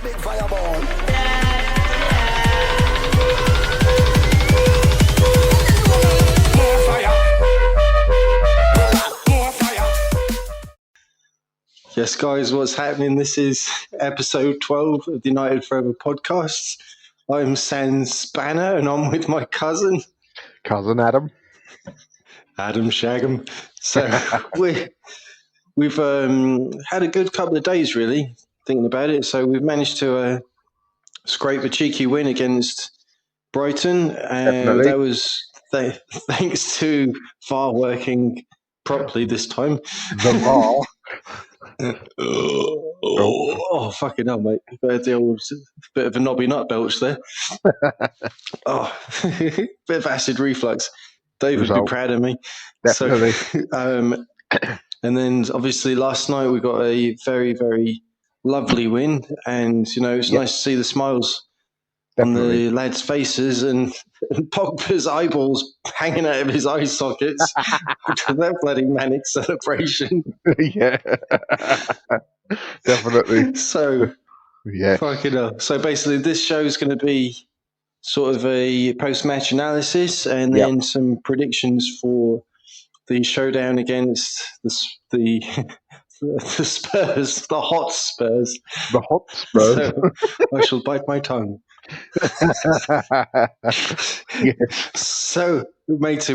big fireball. More fire. More fire. Yes, guys, what's happening? This is episode 12 of the United Forever podcast. I'm Sans Banner, and I'm with my cousin Adam. Adam Shagham. So we've had a good couple of days, really, thinking about it. So we've managed to scrape a cheeky win against Brighton, and Definitely. that was thanks to VAR working properly this time. The VAR. Oh, fucking hell, mate. The old bit of a knobby nut belch there. Bit of acid reflux. David would be proud of me. Definitely. So, and then obviously last night we got a very, very lovely win, and it's nice to see the smiles on the lads' faces and Pogba's eyeballs hanging out of his eye sockets after that bloody manic celebration. Yeah. Definitely. So, yeah. fucking hell. So basically this show is going to be sort of a post-match analysis and then some predictions for the showdown against the Spurs, the hot Spurs. The hot Spurs. So I shall bite my tongue. So, matey,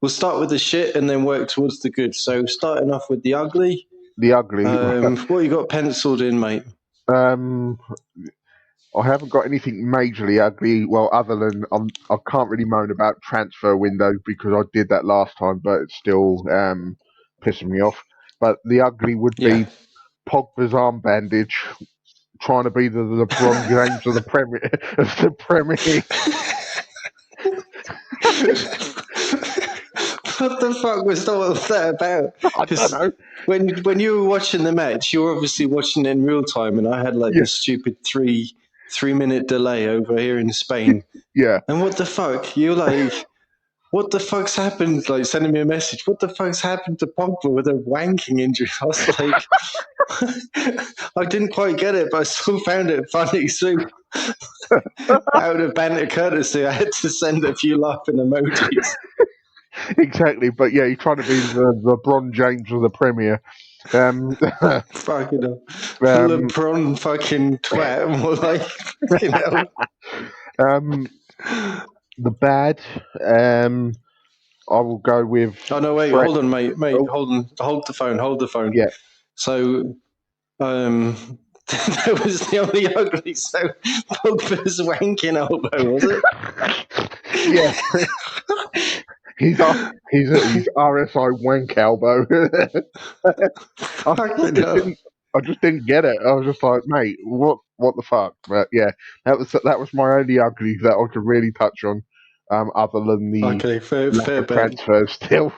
we'll start with the shit and then work towards the good. So, starting off with the ugly. The ugly. What you got penciled in, mate? I haven't got anything majorly ugly. Well, other than I can't really moan about transfer window because I did that last time, but it's still pissing me off. But the ugly would be Pogba's arm bandage, trying to be the LeBron James of the Premier League. What the fuck was all that about? I don't know. When you were watching the match, you were obviously watching it in real time, and I had this stupid three-minute delay over here in Spain. Yeah. And what the fuck? You're like, what the fuck's happened? Like sending me a message. What the fuck's happened to Pogba with a wanking injury? I was like, I didn't quite get it, but I still found it funny. So out of banter courtesy, I had to send a few laughing emojis. Exactly, but yeah, you're trying to be the LeBron James of the Premier. Fucking hell. LeBron fucking twat. More like fucking hell. The bad. I will go with. Oh no! Wait, hold on, mate. Hold the phone. Yeah. So, that was the only ugly. So, Pogba's wanking elbow, was it? Yeah. He's RSI wank elbow. I just didn't get it. I was just like, mate, what the fuck? But yeah, that was my only ugly that I could really touch on, other than the fair transfers still.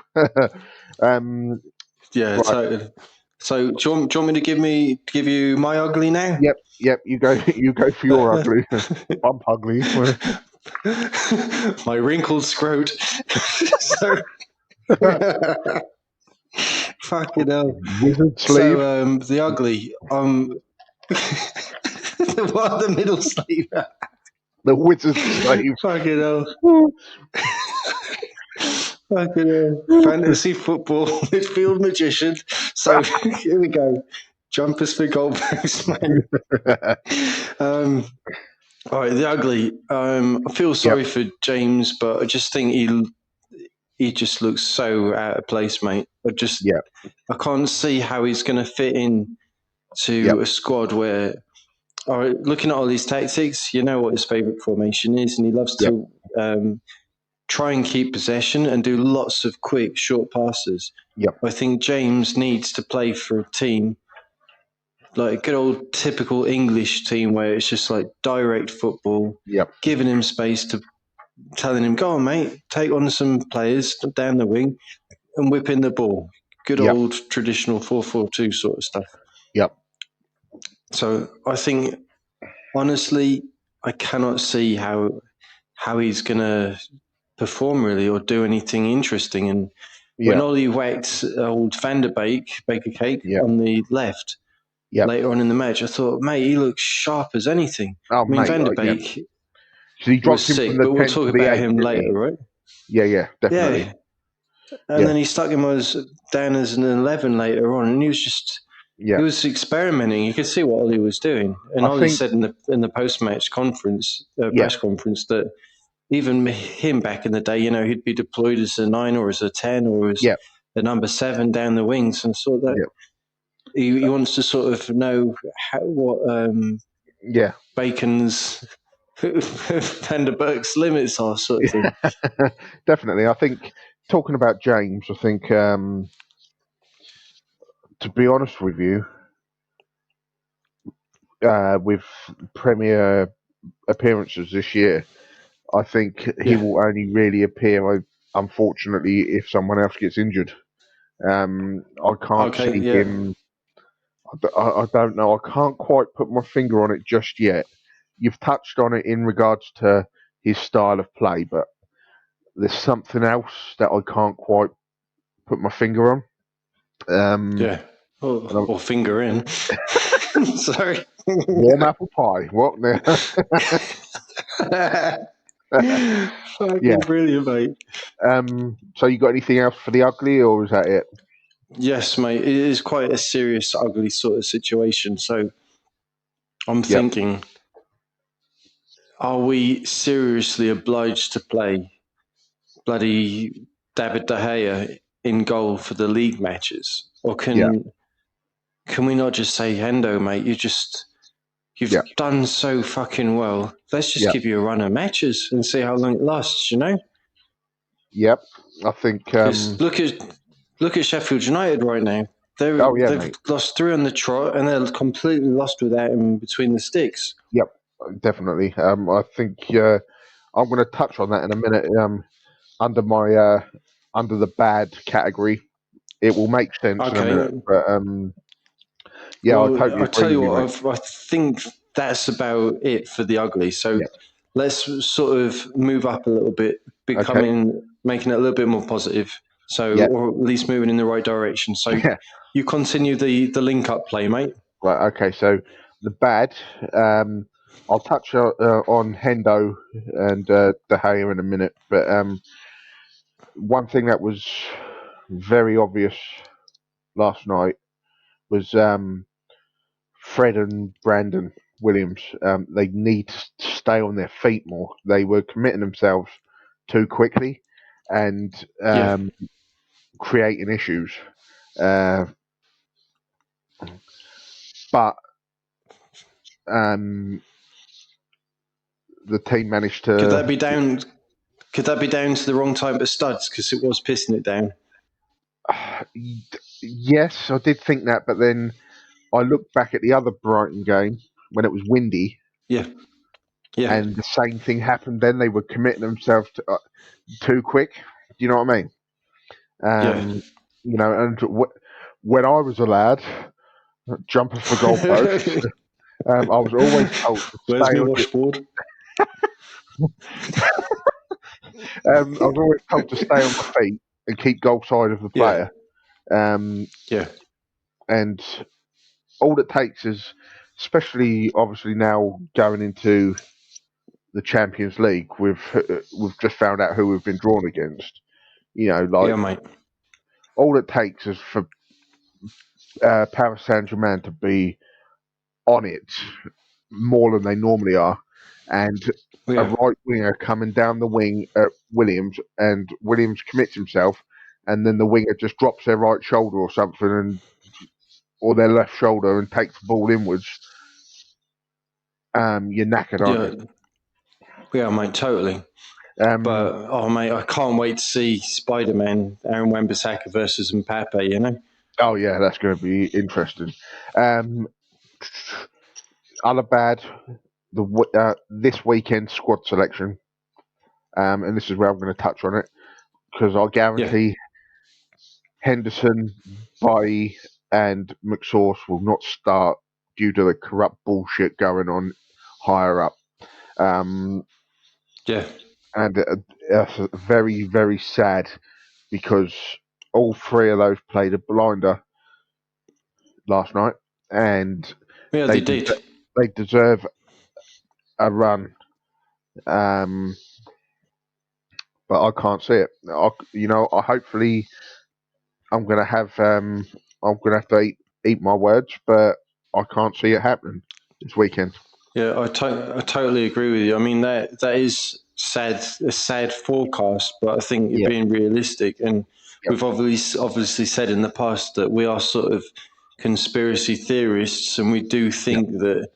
Yeah. Right. So do you want me to give you my ugly now? Yep. You go for your ugly. I'm ugly. My wrinkled scrot. So, fucking hell. Wizard sleeve. So the ugly. The middle sleeve. The wizard sleeve. Fucking hell. Fucking hell. Fantasy football midfield magician. So here we go. Jumpers for goalposts, man. All right, the ugly. I feel sorry for James, but I just think he just looks so out of place, mate. I can't see how he's going to fit in to a squad where, looking at all these tactics, you know what his favourite formation is, and he loves to try and keep possession and do lots of quick, short passes. I think James needs to play for a team like a good old typical English team where it's just like direct football, giving him space to telling him, go on, mate, take on some players down the wing and whip in the ball. Good old traditional 4-4-2 sort of stuff. So I think, honestly, I cannot see how he's going to perform really or do anything interesting. And when Ollie whacked old Van der Beek, Baker Cake, on the left, later on in the match. I thought, mate, he looks sharp as anything. Oh, I mean, mate, Van der yeah. Beek So he was dropped him from sick, the but we'll 10 talk to the about 8, him didn't later, he? right? Yeah, definitely. Yeah. And then he stuck him down as an 11 later on, and he was experimenting. You could see what Ollie was doing, and I Ollie think, said in the post match conference, yeah, press conference, that even him back in the day, he'd be deployed as a 9 or as a 10 or as yeah, a number 7 down the wings, and sort of that. yeah, He wants to sort of know what yeah. Bacon's Van der Beek's limits are, sort of thing. Definitely. I think, talking about James, I think, to be honest with you, with Premier appearances this year, I think he Yeah. will only really appear, unfortunately, if someone else gets injured. I can't Okay. see Yeah. him. I don't know. I can't quite put my finger on it just yet. You've touched on it in regards to his style of play, but there's something else that I can't quite put my finger on. Yeah. And Or finger in. Sorry. warm apple pie. What now? Yeah. Fucking brilliant, mate. So you got anything else for the ugly, or is that it? Yes, mate. It is quite a serious, ugly sort of situation. So I'm Yep. thinking, are we seriously obliged to play bloody David De Gea in goal for the league matches? Or Yeah. can we not just say, Hendo, mate, you've Yeah. done so fucking well. Let's just Yeah. give you a run of matches and see how long it lasts, Yep. I think. Because look at Sheffield United right now. Oh yeah, They've mate. lost 3 on the trot, and they're completely lost without him between the sticks. Yep. Definitely. I think I'm going to touch on that in a minute. Under my under the bad category, it will make sense in a minute. Okay. But yeah, I Well, totally I agree tell you with you, mate. what, I think that's about it for the ugly. So Yeah. let's sort of move up a little bit, Okay. making it a little bit more positive. So, Yeah. or at least moving in the right direction. So Yeah. you continue the link up play, mate. Right. Okay. So the bad. I'll touch on Hendo and De Gea in a minute, but one thing that was very obvious last night was Fred and Brandon Williams. They need to stay on their feet more. They were committing themselves too quickly and Yeah. creating issues. But the team managed Could to. that be down? Could that be down to the wrong type of studs? Because it was pissing it down. Yes, I did think that, but then I looked back at the other Brighton game when it was windy, Yeah. Yeah. and the same thing happened. Then they were committing themselves too quick. Do you know what I mean? Yeah. And when I was a lad, jumping for goalposts, I was always told to Where's stay my on your. washboard? I was always told to stay on my feet and keep goal side of the Yeah. player. Yeah. And all it takes is, especially obviously now going into the Champions League, we've just found out who we've been drawn against. Yeah, mate. All it takes is for Paris Saint Germain to be on it more than they normally are, and a Yeah. right winger coming down the wing at Williams, and Williams commits himself, and then the winger just drops their right shoulder or something, or their left shoulder, and takes the ball inwards. You're knackered, aren't Yeah. Yeah, mate. Totally. you? But mate, I can't wait to see Spider-Man, Aaron Wan-Bissaka versus Mbappe. Oh yeah, that's going to be interesting. Um, Other bad, this weekend squad selection, and this is where I'm going to touch on it because I Yeah. guarantee Henderson, Bailly, and McSauce will not start due to the corrupt bullshit going on higher up. Yeah. And that's very, very sad because all 3 of those played a blinder last night. and Yeah, they did. they deserve a run. But I can't see it. I hopefully I'm gonna have to eat my words, but I can't see it happening this weekend. Yeah, I totally agree with you. I mean, that is a sad forecast, but I think you're Yeah, being realistic. And yep, we've obviously said in the past that we are sort of conspiracy theorists, and we do yep, think that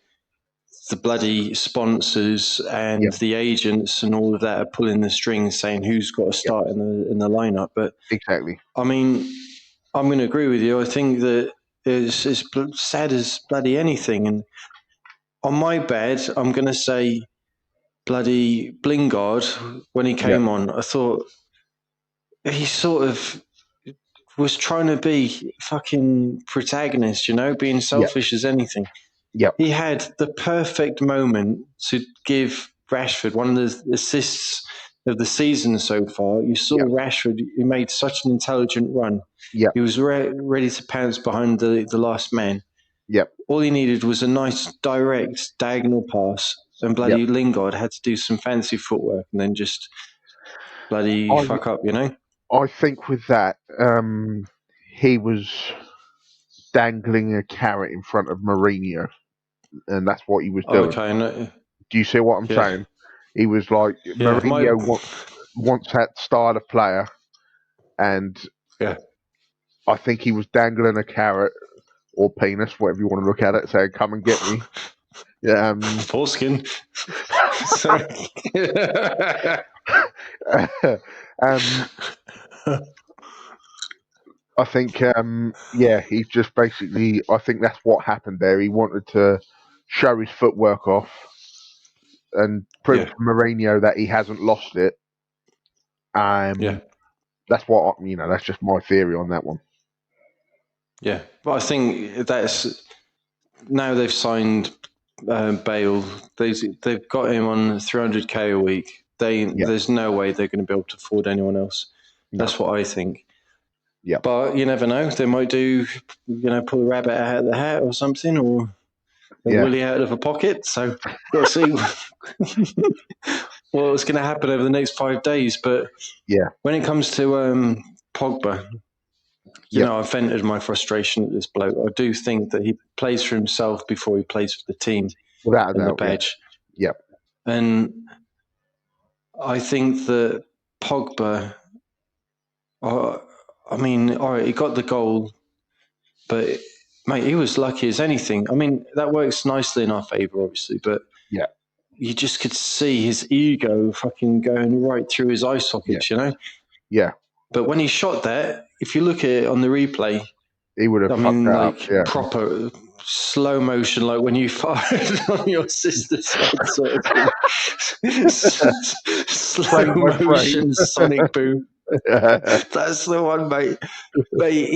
the bloody sponsors and yep, the agents and all of that are pulling the strings, saying who's got to yep. start in the lineup. But Exactly. I mean, I'm going to agree with you. I think that it's sad as bloody anything. And on my bed, I'm going to say bloody Blingard when he Yep, came on. I thought he sort of was trying to be fucking protagonist, being yep, selfish as anything. yep, He had the perfect moment to give Rashford one of the assists of the season so far. You saw yep, Rashford, he made such an intelligent run. yep, He was ready to pounce behind the last man. yep, All he needed was a nice, direct, diagonal pass, and yep. bloody Lingard had to do some fancy footwork and then just bloody I fuck up. I think with that, he was dangling a carrot in front of Mourinho, and that's what he was doing. Okay, no, Do you see what I'm yeah, saying? He was like yeah, Mourinho wants that style of player, and yeah, I think he was dangling a carrot or penis, whatever you want to look at it, saying, "Come and get me." foreskin. Sorry. um, I think, yeah, he's just basically. I think that's what happened there. He wanted to show his footwork off and prove Yeah, to Mourinho that he hasn't lost it. yeah, That's what That's just my theory on that one. yeah. But I think that's now they've signed Bale. They've got him on 300k a week. Yeah, There's no way they're going to be able to afford anyone else. no, That's what I think. yeah, But you never know. They might do, pull a rabbit out of the hat or something, or a yeah, woolly out of a pocket. So we'll see what's going to happen over the next 5 days. But yeah, when it comes to Pogba, yep, I've vented my frustration at this bloke. I do think that he plays for himself before he plays for the team without a and the doubt, yeah, badge. yep, And I think that Pogba, I mean, all right, he got the goal, but mate, he was lucky as anything. I mean, that works nicely in our favour, obviously, but yeah, you just could see his ego fucking going right through his eye yeah, sockets. yeah. But when he shot that, if you look at it on the replay, He would have I fucked mean, that up. like Yeah, proper slow motion, like when you fired on your sister's head, sort of thing. Slow frame by frame. motion sonic boom. That's the one, mate. Mate,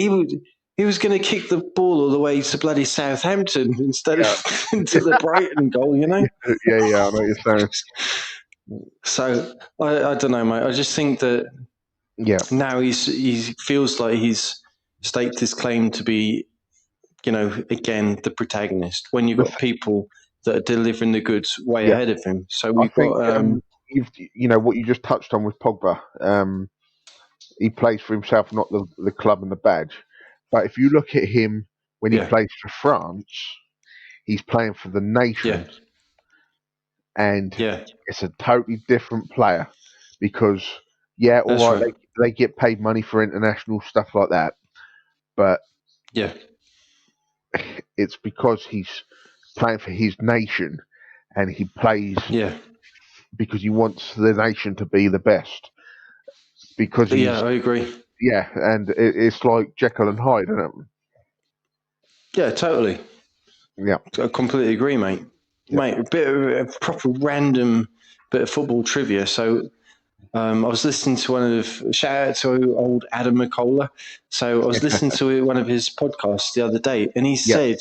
he was going to kick the ball all the way to bloody Southampton instead Yeah, of into the Brighton goal. yeah, yeah. I know what you're saying. So I don't know, mate. I just think that Yeah, now he feels like he's staked his claim to be, again the protagonist. When you've the got people that are delivering the goods way yeah. ahead of him. So I we've think got what you just touched on with Pogba. He plays for himself, not the club and the badge. But if you look at him when he yeah, plays for France, he's playing for the yeah, nation, and yeah. it's a totally different player because yeah, all That's right, right. they get paid money for international stuff like that, but Yeah, it's because he's playing for his nation, and he plays yeah, because he wants the nation to be the best. Because yeah. he's I agree. yeah, and it's like Jekyll and Hyde, isn't Yeah, totally. it? Yeah, I completely agree, mate. yeah, Mate, a bit of a proper random bit of football trivia. So I was listening to shout out to old Adam McCullough. So I was listening to one of his podcasts the other day, and he yeah, said,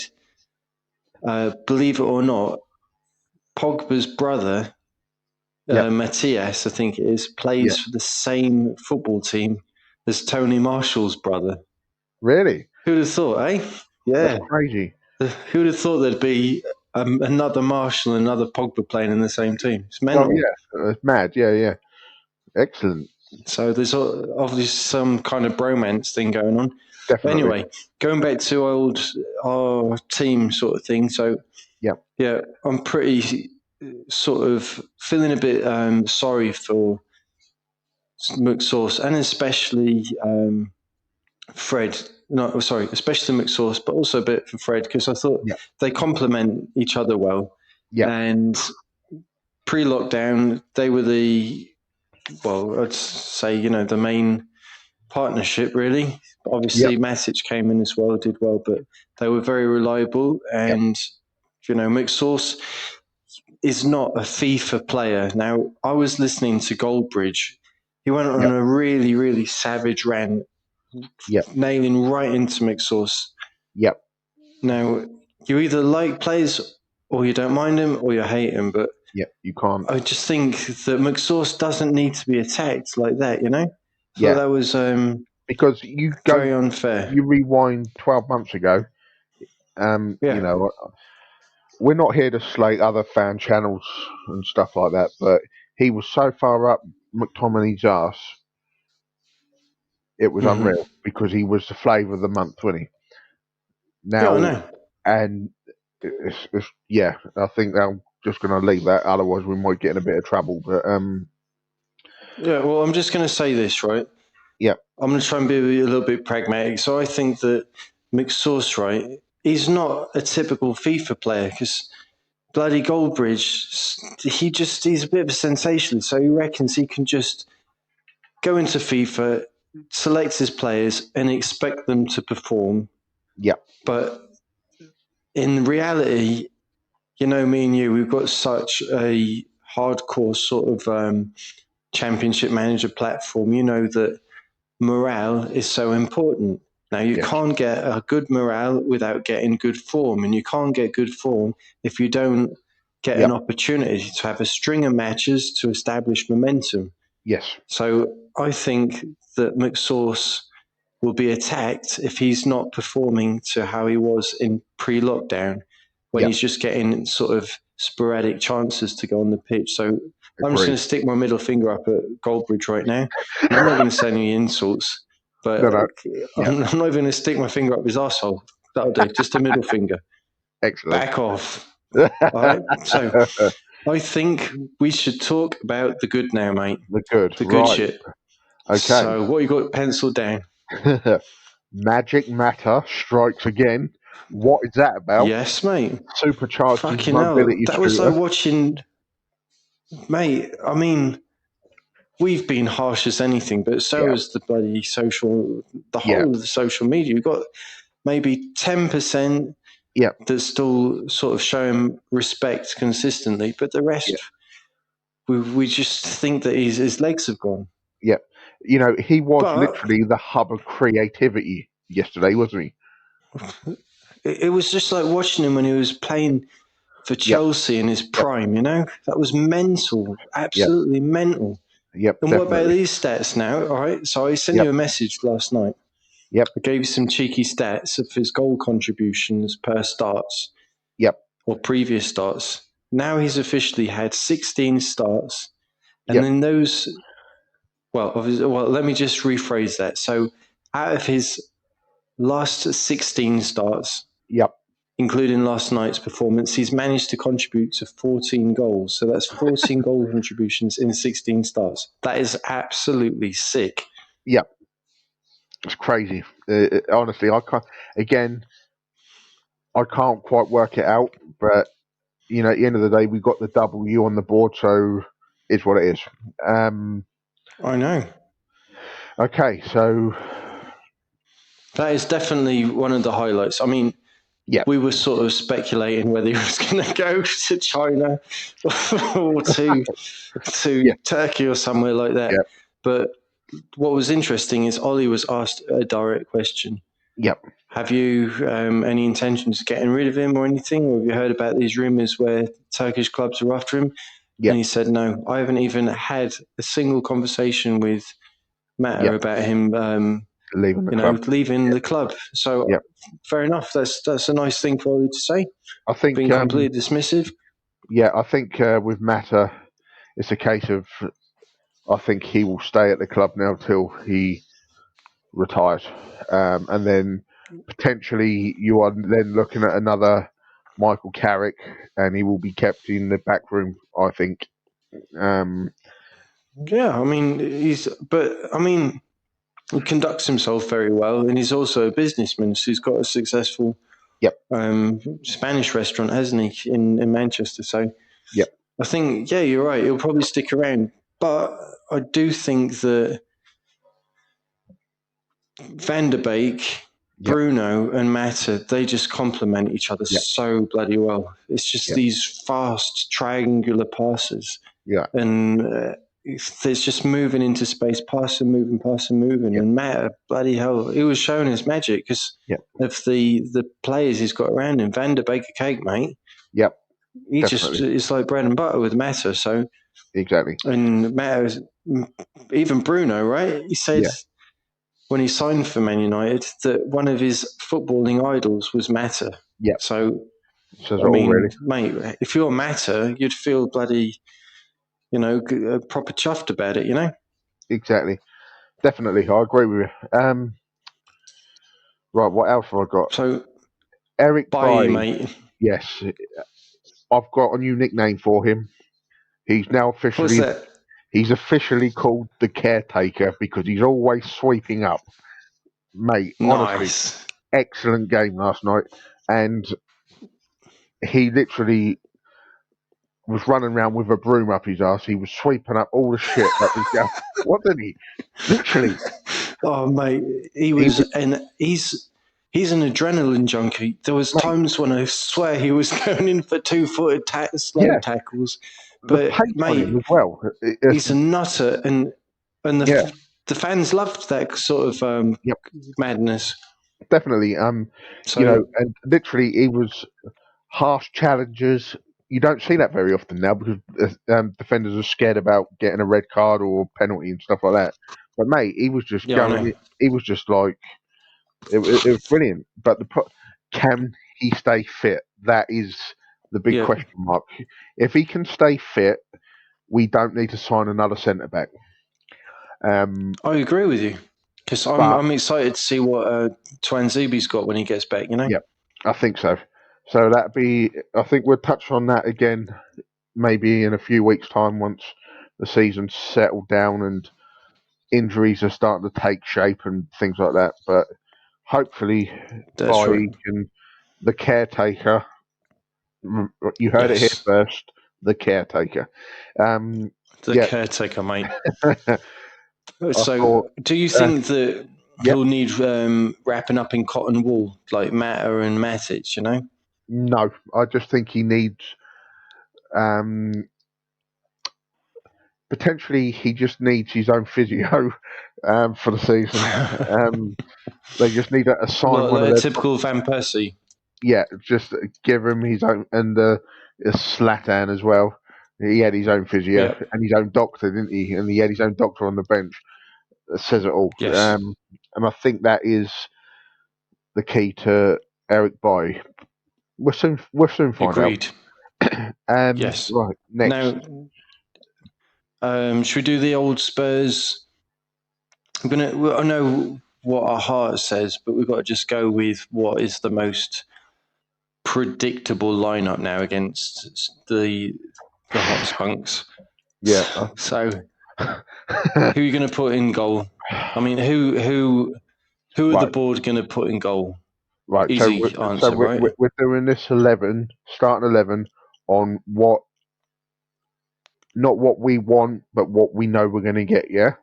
believe it or not, Pogba's brother, yeah, Matthias, I think it is, yeah. plays for the same football team as Tony Marshall's brother. Really, Who'd have thought, eh? that's Yeah. crazy. Who would have thought there'd be another Marshall and another Pogba playing in the same team? It's Well, mental. yeah, it's mad. Yeah. Excellent. So there's obviously some kind of bromance thing going on. But Definitely. anyway, going back to our team sort of thing. So yeah, I'm pretty sort of feeling a bit sorry for McSauce and especially Fred. No, sorry, especially McSauce, but also a bit for Fred because I thought Yeah. they complement each other well. Yeah. And pre-lockdown, they were I'd say the main partnership really. Obviously, Matic came in as well, did well, but they were very reliable. And McSauce is not a FIFA player. Now, I was listening to Goldbridge. He went on a really, really savage rant, nailing right into McSauce. Yep. Now, you either like players or you don't mind him or you hate him, but you can't. I just think that McSauce doesn't need to be attacked like that, So that was because you very unfair. You rewind 12 months ago. We're not here to slate other fan channels and stuff like that, but he was so far up McTominay's ass, it was unreal because he was the flavour of the month, wasn't he? Now, I know. And I think I'm just going to leave that. Otherwise, we might get in a bit of trouble. But well, I'm just going to say this, right? Yeah. I'm going to try and be a little bit pragmatic. So I think that McSauce, right, he's not a typical FIFA player because bloody Goldbridge, he's a bit of a sensationalist. So he reckons he can just go into FIFA, select his players, and expect them to perform. Yeah. But in reality, me and you, we've got such a hardcore sort of championship manager platform. You know that morale is so important. Now, you can't get a good morale without getting good form, and you can't get good form if you don't get an opportunity to have a string of matches to establish momentum. Yes. So I think that McSauce will be attacked if he's not performing to how he was in pre-lockdown when he's just getting sort of sporadic chances to go on the pitch. So I'm just going to stick my middle finger up at Goldbridge right now. And I'm not going to say any insults, but I'm not even going to stick my finger up his arsehole. That'll do. Just a middle finger. Excellent. Back off. All right. So I think we should talk about the good now, mate. The good. The good shit. Okay. So what you got penciled down? Magic Matter strikes again. What is that about? Yes, mate. Supercharged Fucking mobility hell. That was like watching... Mate, I mean, we've been harsh as anything, but so is the bloody whole of the social media. We've got maybe 10% that's still sort of showing respect consistently, but the rest, we just think that his legs have gone. Yeah. He was literally the hub of creativity yesterday, wasn't he? It was just like watching him when he was playing for Chelsea in his prime, That was mental, absolutely mental. Yep. And definitely. what about these stats now? All right, so I sent you a message last night. Yep. I gave you some cheeky stats of his goal contributions per starts. Yep. Or previous starts. Now he's officially had 16 starts. And then those... Well, let me just rephrase that. So out of his last 16 starts, including last night's performance, he's managed to contribute to 14 goals. So that's 14 goal contributions in 16 starts. That is absolutely sick. Yep. It's crazy. Honestly, I can't. Again, I can't quite work it out, but at the end of the day, we got the W on the board, so it's what it is. I know. Okay, so that is definitely one of the highlights. I mean, we were sort of speculating whether he was going to go to China or to Turkey or somewhere like that. Yep. But what was interesting is Ollie was asked a direct question. Yep. Have you any intentions of getting rid of him or anything? Or have you heard about these rumours where Turkish clubs are after him? Yep. And he said, no, I haven't even had a single conversation with Matter about him leaving the you know, club. leaving the club. So Yep. fair enough. That's a nice thing for you to say. I think, Being completely dismissive. I think with Mata, it's a case of I think he will stay at the club now till he retires, and then potentially you are then looking at another Michael Carrick, and he will be kept in the back room. I think. Yeah, I mean, he conducts himself very well, and he's also a businessman. So he's got a successful Yep. Spanish restaurant, hasn't he, in Manchester? So Yep. I think, yeah, you're right. He'll probably stick around, but I do think that Van der Beek, Yep. Bruno, and Mata, they just complement each other Yep. so bloody well. It's just Yep. these fast triangular passes, Yeah. and it's just moving into space, passing, moving. Yep. And Mata, bloody hell, he was showing his magic because Yep. of the players he's got around him. Van der Beek a cake, mate. Yep. He Definitely. just it's like bread and butter with Mata. So Exactly. and Mata, even Bruno, right? He said. Yeah. When he signed for Man United, that one of his footballing idols was Mata. Yep. So, Says I it all, mean, really. mate, if you're Mata, you'd feel bloody, proper chuffed about it, you know? Exactly. Definitely. I agree with you. Right. What else have I got? So, Eric bye, Bailly. mate. Yes. I've got a new nickname for him. He's now What's officially that? He's officially called the caretaker because he's always sweeping up. Mate, honestly, Nice. excellent game last night. And he literally was running around with a broom up his ass. He was sweeping up all the shit that was going. Wasn't he? Literally. Oh, mate, He was, he's an adrenaline junkie. There was mate, times when I swear he was going in for two-footed slide yeah, tackles, the but pace on him mate, as well. he's a nutter, and Yeah, the fans loved that sort of yep, madness. definitely. So And literally he was harsh challenges. You don't see that very often now because defenders are scared about getting a red card or penalty and stuff like that. But mate, he was just yeah, I going. know. He was just like it was brilliant. But can he stay fit? That is the big Yeah, question mark. If he can stay fit, we don't need to sign another centre back. I agree with you because But I'm excited to see what Twanzebe's got when he gets back. You know. yeah, I think so. So that'd be. I think we'll touch on that again maybe in a few weeks' time once the season's settled down and injuries are starting to take shape and things like that. But hopefully, That's by right. the caretaker, you heard it here Yes, first. The caretaker. the Yeah, caretaker, mate. I thought. So, do you think that Yep. he'll need wrapping up in cotton wool like Mata and Matic? You know. No, I just think he needs. Um, Potentially, he just needs his own physio for the season. They just need to assign What, one of like a their typical Van Persie? yeah, just give him his own and Slatan as well. He had his own physio Yeah. and his own doctor, didn't he? And he had his own doctor on the bench. That says it all. Yes. And I think that is the key to Eric Boy. We'll soon find out. Agreed. Yes. Right, next. Now, should we do the old Spurs? I'm gonna. Well, I know what our heart says, but we've got to just go with what is the most predictable lineup now against the hot spunks. Yeah. So, who are you going to put in goal? I mean, who are the Right, board going to put in goal? right. So Easy we're, so answer, we're, right? we're we're doing this starting 11 on what, not what we want, but what we know we're going to get. Yeah.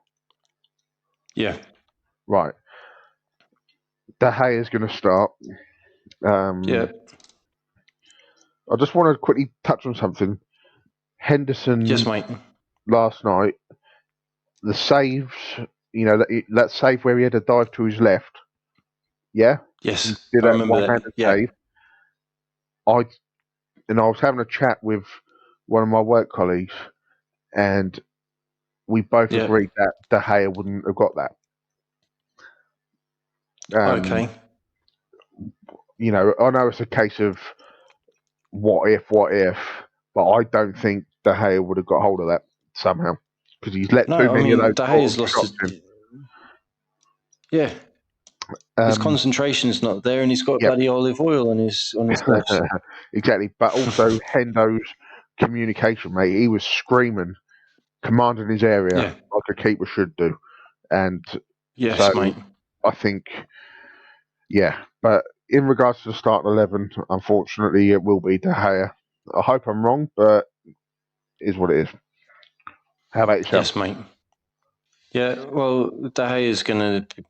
Yeah. Right. De Gea is going to start. Yeah. I just want to quickly touch on something. Yes, Henderson mate. last night, the saves, that save where he had a dive to his left. Yeah, he Yes, did I that remember that. one-handed Yeah. save. I was having a chat with one of my work colleagues, and we both Yeah. agreed that De Gea wouldn't have got that. Okay. You know, I know it's a case of what if, but I don't think De Gea would have got hold of that somehow because he's let too No, I many of mean, those De sort of Gea's lost shots his... in. Yeah. His Um, concentration's not there, and he's got yep, bloody olive oil on his gloves. exactly. But also Hendo's communication, mate. He was screaming, commanding his area Yeah. like a keeper should do, and so Yes, mate. I think, yeah. But in regards to the starting 11, unfortunately, it will be De Gea. I hope I'm wrong, but it is what it is. How about yourself? Yes, mate. Yeah, well, De Gea is going to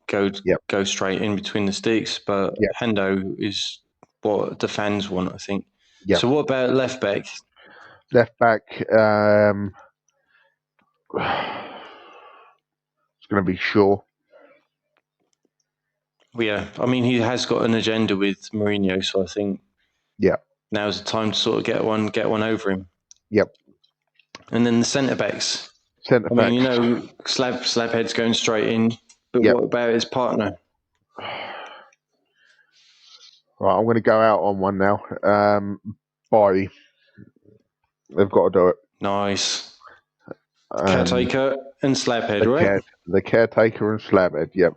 Yep. go straight in between the sticks, but Yep. Hendo is what the fans want, I think. Yep. So what about left back? Left back, it's going to be Shaw. Well, yeah, I mean, he has got an agenda with Mourinho, so I think Yep. now's the time to sort of get one over him. Yep. And then the centre backs. Centre I backs. mean, you know, Slabhead's going straight in, but Yep. what about his partner? Right, I'm going to go out on one now. Bailly. They've got to do it. Nice. Caretaker and Slabhead, The, right? the caretaker and Slabhead, yep.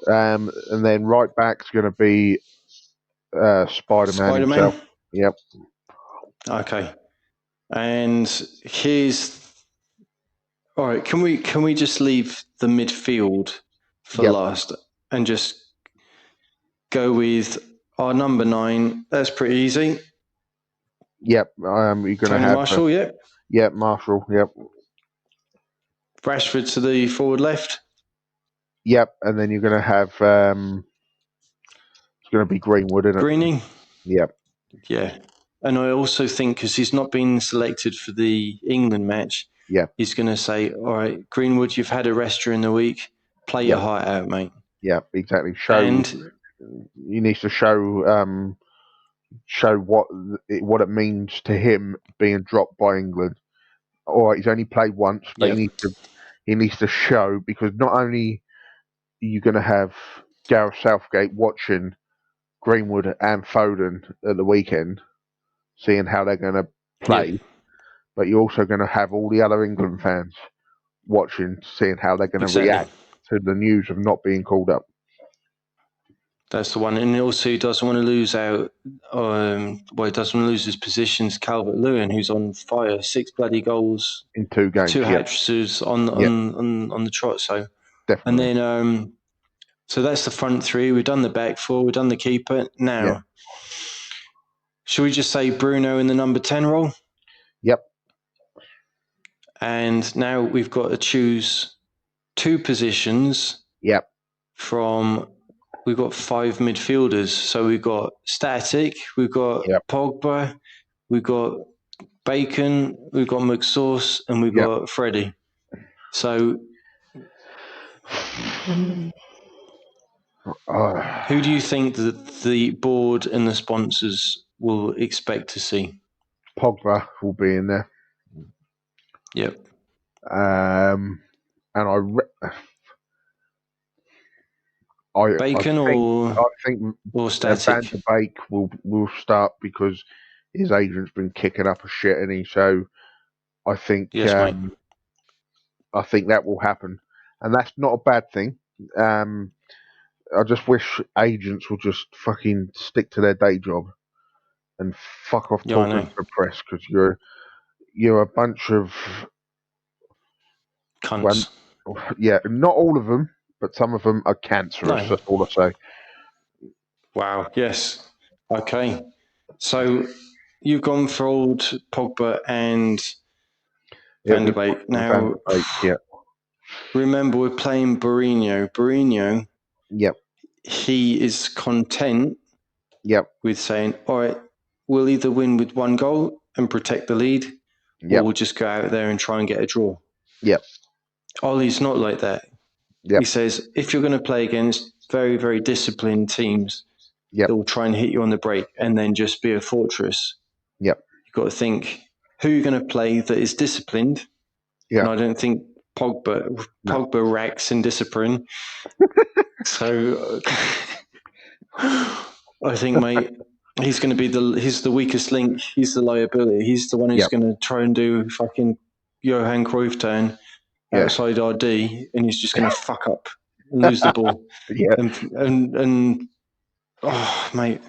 And then right back's going to be Spider-Man Spider-Man? himself. Yep. Okay. And here's... All right, can we just leave the midfield for Yep. last and just go with our number 9? That's pretty easy. Yep. You're going to Tony have... Marshall, yep. Yep, Marshall, yep. Rashford to the forward left. Yep, and then you're going to have... it's going to be Greenwood, isn't it? Greeny. Yep. Yeah. And I also think because he's not been selected for the England match, he's going to say, all right, Greenwood, you've had a rest during the week. Play your heart out, mate. Yeah, exactly. And He needs to show what it means to him being dropped by England. All right, he's only played once, but he needs to show, because not only are you going to have Gareth Southgate watching Greenwood and Foden at the weekend, seeing how they're going to play, but you're also going to have all the other England fans watching, seeing how they're going to react to the news of not being called up. That's the one. And also, he doesn't want to lose out. He doesn't want to lose his positions. Calvert-Lewin, who's on fire, 6 bloody goals in 2 games, 2 hat-tricks on the trot. So definitely. And then, so that's the front 3. We've done the back 4. We've done the keeper. Now, should we just say Bruno in the number 10 role? Yep. And now we've got to choose 2 positions. Yep. We've got 5 midfielders. So we've got Static, we've got Pogba, we've got Bacon, we've got McSauce, and we've got Freddie. So who do you think that the board and the sponsors will expect to see? Pogba will be in there. Yep. And Bacon I think or Static? Van de Beek will start because his agent's been kicking up a shit, and so I think mate. I think that will happen, and that's not a bad thing. I just wish agents would just fucking stick to their day job and fuck off talking to the press, because you're a bunch of cunts. Not all of them, but some of them are cancerous. That's all I say. Wow. Yes. Okay. So you've gone for old Pogba and Van de Beek. Now, remember, we're playing Mourinho. Mourinho. Yep. He is content. Yep. With saying, all right, we'll either win with 1 goal and protect the lead, or we'll just go out there and try and get a draw. Yep. Ollie's not like that. He says, if you're going to play against very, very disciplined teams, that will try and hit you on the break and then just be a fortress. Yep. You've got to think who you're going to play that is disciplined. And I don't think Pogba. No. Pogba racks in discipline. So I think, mate, he's going to be he's the weakest link. He's the liability. He's the one who's going to try and do fucking Johan Cruyff turn outside our D, and he's just going to fuck up and lose the ball. Yeah. And oh, mate,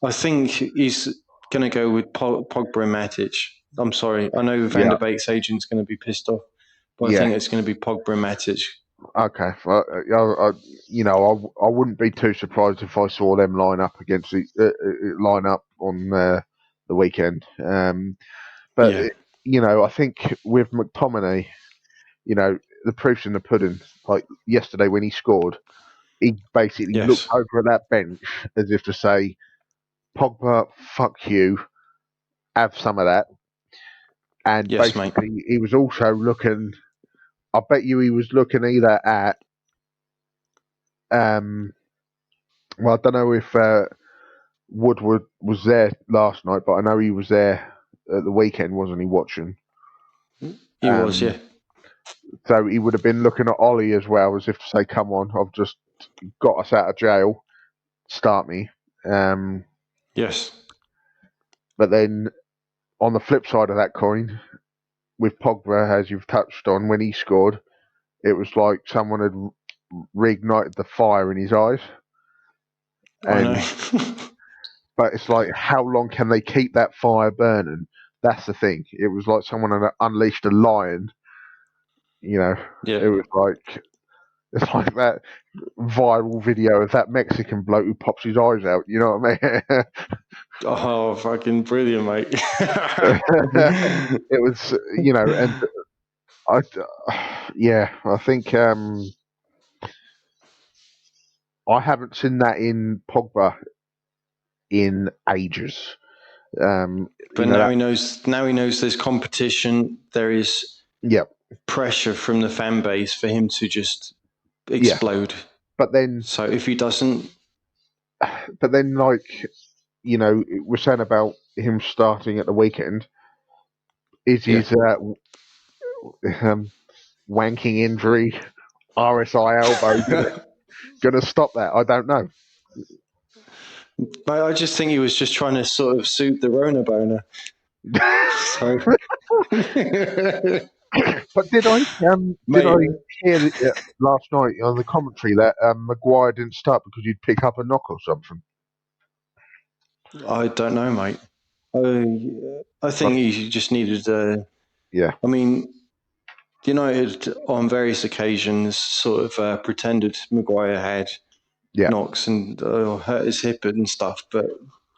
I think he's going to go with Pogba and Matic. I'm sorry. I know Van der Beek's agent's going to be pissed off, but I think it's going to be Pogba and Matic. Okay. Well, I wouldn't be too surprised if I saw them line up against line up on the weekend. But I think with McTominay, the proof's in the pudding. Like yesterday when he scored, he basically looked over at that bench as if to say, Pogba, fuck you, have some of that. And basically, he was also looking, I bet you he was looking either at, well, I don't know if Woodward was there last night, but I know he was there at the weekend, wasn't he, watching? He was, yeah. So he would have been looking at Ollie as well, as if to say, come on, I've just got us out of jail, start me. Yes. But then on the flip side of that coin, with Pogba, as you've touched on, when he scored, it was like someone had reignited the fire in his eyes. I know. But it's like, how long can they keep that fire burning? That's the thing. It was like someone had unleashed a lion. It was like, it's like that viral video of that Mexican bloke who pops his eyes out. You know what I mean? Oh, fucking brilliant, mate. It was, and I think I haven't seen that in Pogba in ages. But now he knows. Now he knows there's competition. There is pressure from the fan base for him to just explode. But then, so if he doesn't, but then, like, we're saying about him starting at the weekend. Is his wanking injury, RSI elbow, going to stop that? I don't know. I just think he was just trying to sort of soothe the Rona boner. So. But did I hear last night on the commentary that Maguire didn't start because he'd pick up a knock or something? I don't know, mate. I think he just needed I mean, United on various occasions sort of pretended Maguire had knocks and hurt his hip and stuff, but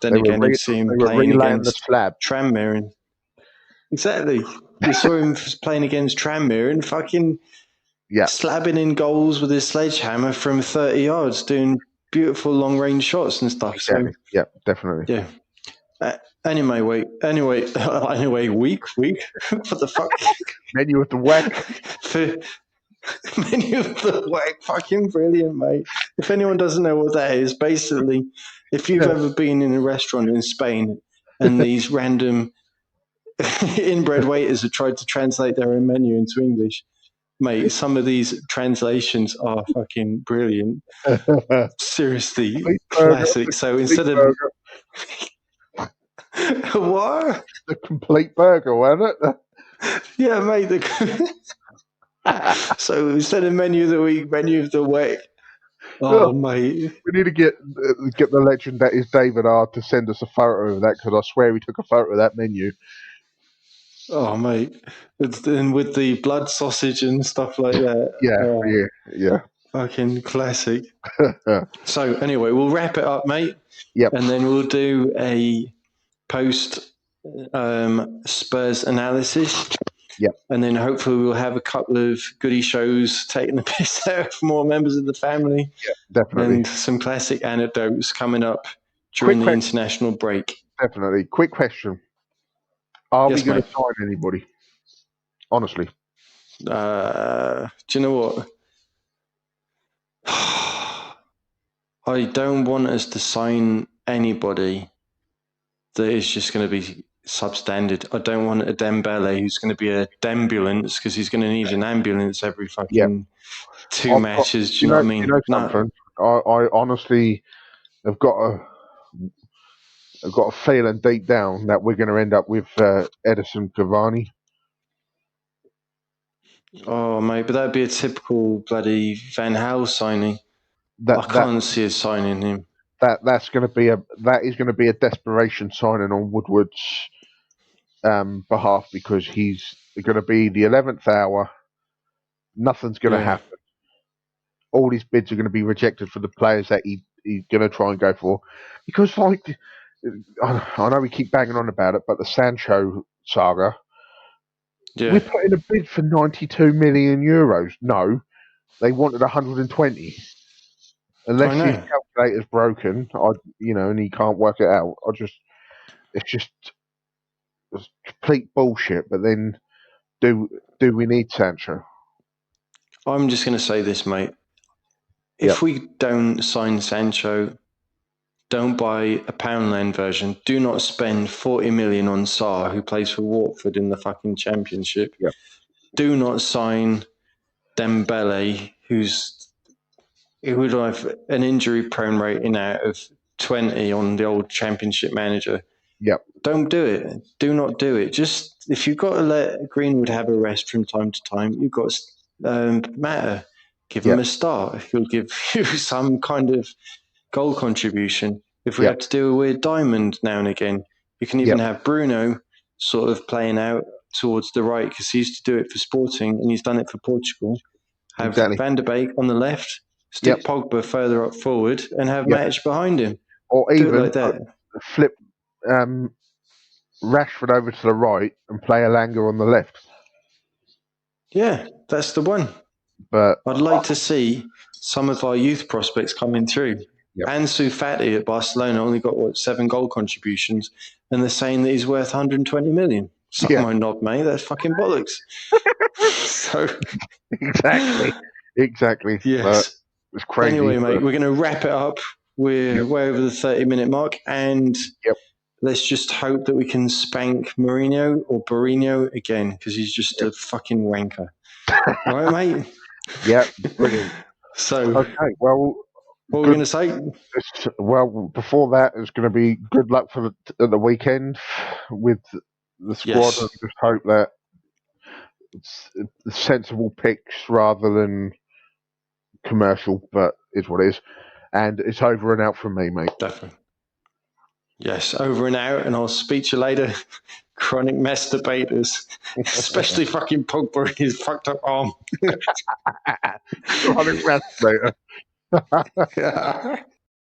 then again, you'd see him playing against Tranmere. Exactly. You saw him playing against Tranmere and fucking slabbing in goals with his sledgehammer from 30 yards, doing beautiful long-range shots and stuff. So, yeah, definitely. Yeah. Anyway, week. What the fuck? Menu of the whack. Menu of the whack. Fucking brilliant, mate. If anyone doesn't know what that is, basically, if you've ever been in a restaurant in Spain and these random inbred waiters have tried to translate their own menu into English, mate, some of these translations are fucking brilliant. Seriously, classic. So instead of what? The complete burger, wasn't it? Yeah, mate. So instead of menu of the week, menu of the week. Oh, mate. We need to get the legend that is David R to send us a photo of that, because I swear he took a photo of that menu. Oh, mate. And with the blood sausage and stuff like that. Yeah. Fucking classic. So anyway, we'll wrap it up, mate. Yep. And then we'll do a post Spurs analysis. Yep. And then hopefully we'll have a couple of goodie shows taking the piss out of more members of the family. Yeah, definitely. And some classic anecdotes coming up during the international break. Definitely. Quick question. Are we going to sign anybody? Honestly. Do you know what? I don't want us to sign anybody that is just going to be substandard. I don't want a Dembele who's going to be a Dembulance because he's going to need an ambulance every fucking 2 matches. Do you know what I mean? You know something? I honestly have got a feeling deep down that we're going to end up with Edison Cavani. Oh, mate, but that'd be a typical bloody Van Gaal signing. I can't see us signing him. That is going to be a desperation signing on Woodward's behalf because he's going to be the 11th hour. Nothing's going to happen. All his bids are going to be rejected for the players that he's going to try and go for. Because, like, I know we keep banging on about it, but the Sancho saga, we put in a bid for 92 million euros. No, they wanted 120. Unless his calculator's broken, and he can't work it out. It's just complete bullshit. But then, do we need Sancho? I'm just going to say this, mate. If we don't sign Sancho, don't buy a Poundland version. Do not spend 40 million on Sarr, who plays for Watford in the fucking Championship. Yep. Do not sign Dembele, who would have an injury-prone rating out of 20 on the old Championship manager. Yep. Don't do it. Do not do it. Just if you've got to let Greenwood have a rest from time to time, you've got Matter. Give him a start. He'll give you some kind of goal contribution. If we have to do a weird diamond now and again, you can even have Bruno sort of playing out towards the right because he used to do it for Sporting and he's done it for Portugal. Have Van der Beek on the left, stick Pogba further up forward, and have Matic behind him. Or do even it like that. Flip Rashford over to the right and play Elanga on the left. Yeah, that's the one. But I'd like to see some of our youth prospects coming through. Ansu Fati at Barcelona only got 7 goal contributions, and they're saying that he's worth 120 million. Suck my knob, mate. That's fucking bollocks. So exactly. Yes. It's crazy. Anyway, mate, we're going to wrap it up. We're way over the 30-minute mark, and let's just hope that we can spank Mourinho or Barino again because he's just a fucking wanker. All right, mate? Yeah, brilliant. So, okay, well, what were we going to say? Well, before that, it's going to be good luck for the weekend with the squad, and just hope that it's sensible picks rather than commercial, but it's what it is. And it's over and out from me, mate. Definitely. Yes, over and out, and I'll speak to you later. Chronic masturbators, especially fucking Pogba with his fucked up arm. Chronic masturbator.